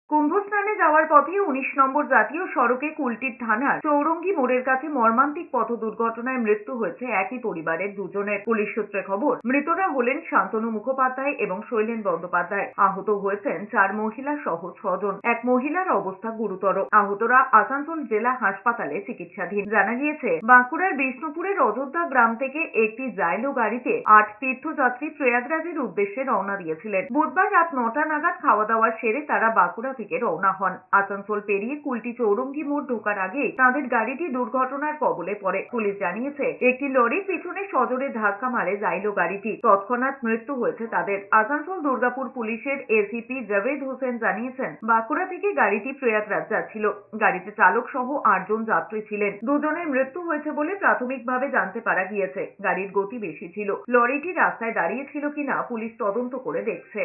কুম্ভস্নানে যাওয়ার পথে ১৯ নম্বর জাতীয় সড়কে কুলটির থানার চৌরঙ্গি মোড়ের কাছে মর্মান্তিক পথ দুর্ঘটনায় মৃত্যু হয়েছে একই পরিবারের দুজনের। পুলিশ সূত্রে খবর, মৃতরা হলেন শান্তনু মুখোপাধ্যায় এবং শৈলেন বন্দ্যোপাধ্যায়। আহত হয়েছেন ৪ মহিলা সহ ৬ জন। এক মহিলার অবস্থা গুরুতর। আহতরা আসানসোল জেলা হাসপাতালে চিকিৎসাধীন। জানা গিয়েছে, বাঁকুড়ার বিষ্ণুপুরের অযোধ্যা গ্রাম থেকে একটি জাইলো গাড়িতে ৮ তীর্থযাত্রী প্রয়াগরাজের উদ্দেশ্যে রওনা দিয়েছিলেন। বুধবার রাত ৯টা নাগাদ খাওয়া দাওয়া সেরে তারা বাঁকুড়া থেকে রওনা হন। আসানসোল পেরিয়ে কুলটি চৌরঙ্গি মোড় ঢোকার আগে তাদের গাড়িটি দুর্ঘটনার কবলে পড়ে। পুলিশ জানিয়েছে, একটি লরির পিছনে সজোরে ধাক্কা মারে জাইলো গাড়িটি। তৎক্ষণাৎ মৃত্যু হয়েছে তাদের। আসানসোল দুর্গাপুর পুলিশের এসিপি জাভেদ হোসেন জানিয়েছেন, বাঁকুড়া থেকে গাড়িটি প্রয়াগরাজ যাচ্ছিল। গাড়িতে চালক সহ ৮ জন যাত্রী ছিলেন। দুজনের মৃত্যু হয়েছে বলে প্রাথমিকভাবে জানতে পারা গিয়েছে। গাড়ির গতি বেশি ছিল। লরিটি রাস্তায় দাঁড়িয়ে ছিল কিনা পুলিশ তদন্ত করে দেখছে।